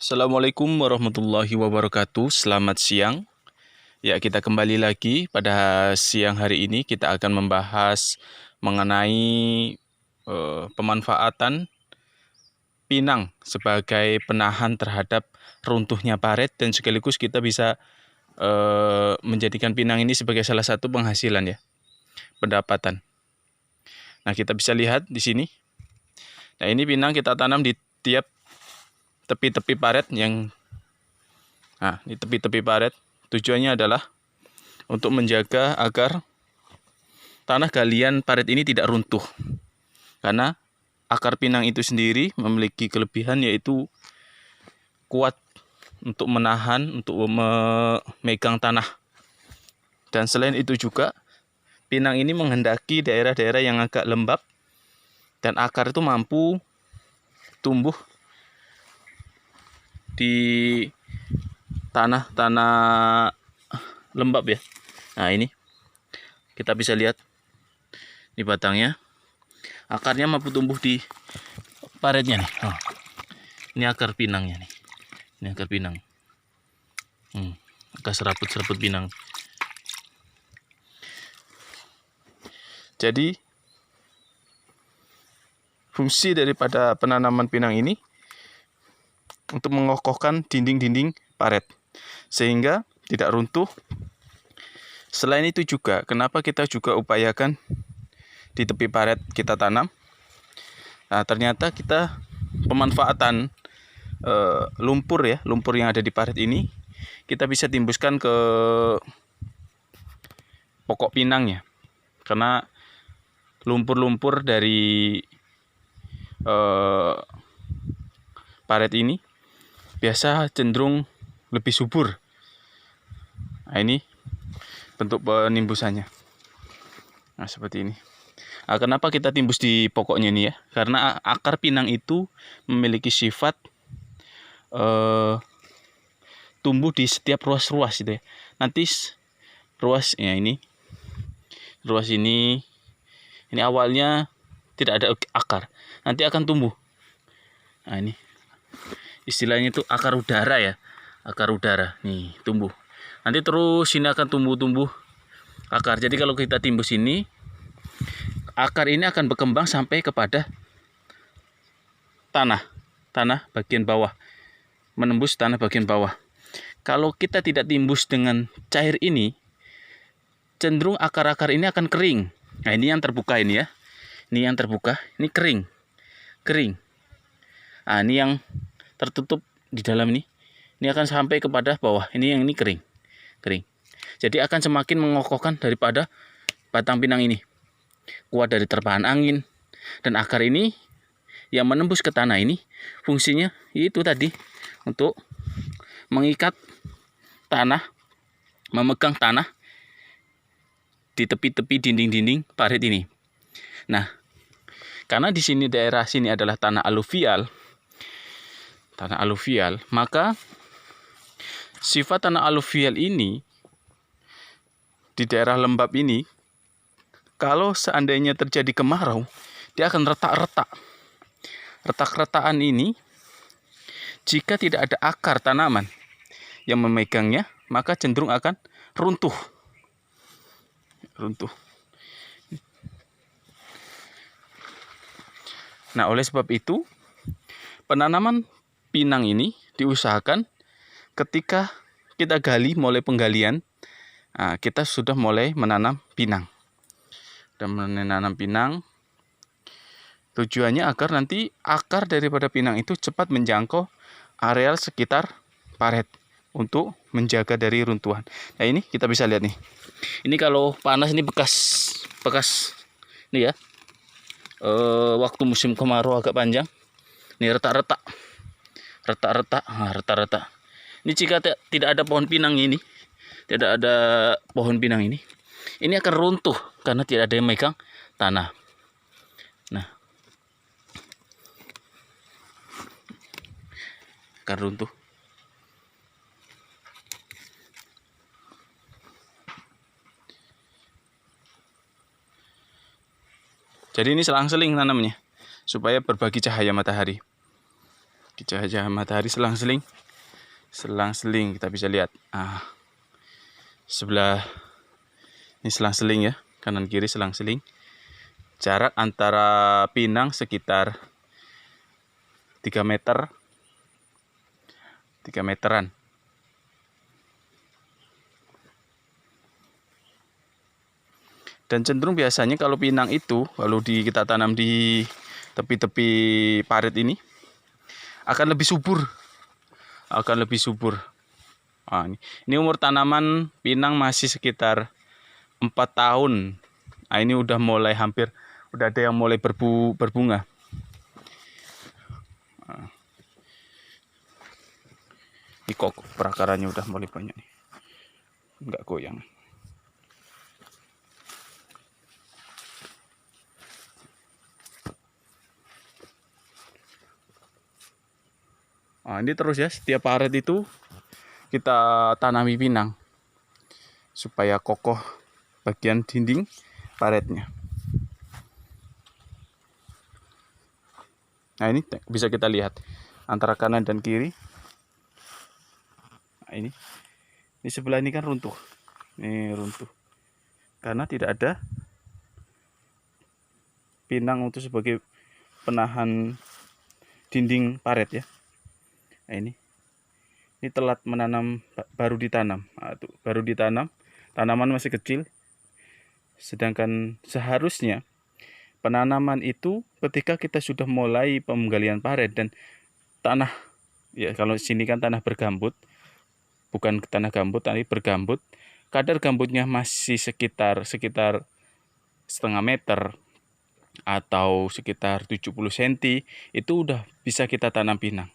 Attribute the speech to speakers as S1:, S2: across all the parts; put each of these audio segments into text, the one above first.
S1: Assalamualaikum warahmatullahi wabarakatuh. Selamat siang. Ya, kita kembali lagi pada siang hari ini. Kita akan membahas mengenai pemanfaatan pinang sebagai penahan terhadap runtuhnya paret, dan sekaligus kita bisa menjadikan pinang ini sebagai salah satu penghasilan, ya, pendapatan. Nah, kita bisa lihat di sini. Nah, ini pinang kita tanam di tiap tepi-tepi paret di tepi-tepi paret. Tujuannya adalah untuk menjaga agar tanah galian paret ini tidak runtuh. Karena akar pinang itu sendiri memiliki kelebihan, yaitu kuat untuk menahan, untuk memegang tanah. Dan selain itu juga, pinang ini menghendaki daerah-daerah yang agak lembab, dan akar itu mampu tumbuh di tanah-tanah lembab, ya. Nah, ini kita bisa lihat di batangnya, akarnya mampu tumbuh di paretnya nih. Ini akar pinangnya nih. Ini akar pinang. Akar serabut-serabut pinang. Jadi fungsi daripada penanaman pinang ini untuk mengokohkan dinding-dinding paret sehingga tidak runtuh. Selain itu juga, kenapa kita juga upayakan di tepi paret kita tanam? Nah, ternyata kita pemanfaatan lumpur yang ada di paret ini, kita bisa timbuskan ke pokok pinangnya. Karena lumpur-lumpur dari paret ini biasa cenderung lebih subur. Nah, ini bentuk penimbusannya. Nah, seperti ini. Nah, kenapa kita timbus di pokoknya ini, ya? Karena akar pinang itu memiliki sifat tumbuh di setiap ruas-ruas gitu, ya. Nanti ruas ini awalnya tidak ada akar, nanti akan tumbuh. Nah, ini istilahnya itu akar udara, ya. Akar udara nih tumbuh. Nanti terus ini akan tumbuh akar. Jadi kalau kita timbus ini, akar ini akan berkembang sampai kepada tanah bagian bawah, menembus tanah bagian bawah. Kalau kita tidak timbus dengan cair ini, cenderung akar-akar ini akan kering. Nah, ini yang terbuka ini, ya. Ini yang terbuka, ini kering. Nah, ini yang tertutup di dalam ini akan sampai kepada bawah. Ini yang ini kering. Jadi akan semakin mengokohkan daripada batang pinang ini. Kuat dari terpahan angin. Dan akar ini yang menembus ke tanah ini, fungsinya itu tadi untuk mengikat tanah, memegang tanah di tepi-tepi dinding-dinding paret ini. Nah, karena di sini daerah sini adalah tanah aluvial, maka sifat tanah aluvial ini di daerah lembab ini, kalau seandainya terjadi kemarau, dia akan retak-retak. Retak-retakan ini, jika tidak ada akar tanaman yang memegangnya, maka cenderung akan runtuh. Nah, oleh sebab itu, penanaman pinang ini diusahakan ketika kita gali, mulai penggalian, kita sudah mulai menanam pinang. Dan menanam pinang tujuannya agar nanti akar daripada pinang itu cepat menjangkau areal sekitar paret untuk menjaga dari runtuhan. Nah, ini kita bisa lihat nih. Ini kalau panas ini bekas nih, ya. Waktu musim kemarau agak panjang. Ini retak-retak. Ini jika tidak ada pohon pinang ini, ini akan runtuh karena tidak ada yang megang tanah. Nah, akan runtuh. Jadi ini selang-seling tanamnya supaya berbagi cahaya matahari. cahaya matahari selang-seling kita bisa lihat. Sebelah ini selang-seling ya, kanan kiri selang-seling. Jarak antara pinang sekitar 3 meteran. Dan cenderung biasanya kalau pinang itu kalau kita tanam di tepi-tepi parit ini akan lebih subur. Ini umur tanaman pinang masih sekitar 4 tahun. Ini udah mulai udah ada yang mulai berbunga. Ini kok perakarannya udah mulai banyak nih, nggak goyang. Ini terus ya, setiap paret itu kita tanami pinang supaya kokoh bagian dinding paretnya. Nah, ini bisa kita lihat antara kanan dan kiri. Nah, ini sebelah ini kan runtuh. Ini runtuh karena tidak ada pinang untuk sebagai penahan dinding paret ya. Nah, ini telat menanam, baru ditanam. Baru ditanam, tanaman masih kecil. Sedangkan seharusnya penanaman itu ketika kita sudah mulai penggalian paret dan tanah, ya kalau sini kan tanah bergambut, bukan tanah gambut, tapi bergambut. Kadar gambutnya masih sekitar setengah meter atau sekitar 70 cm, itu udah bisa kita tanam pinang.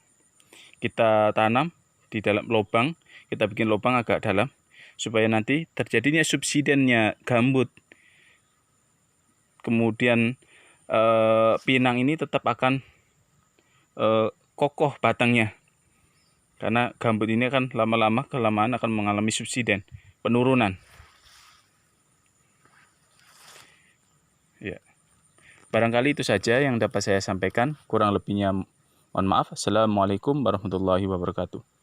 S1: Kita tanam di dalam lubang, kita bikin lubang agak dalam supaya nanti terjadinya subsidennya gambut. Kemudian pinang ini tetap akan kokoh batangnya, karena gambut ini akan lama-lama kelamaan akan mengalami subsiden, penurunan. Ya, barangkali itu saja yang dapat saya sampaikan. Kurang lebihnya mohon maaf. Assalamualaikum warahmatullahi wabarakatuh.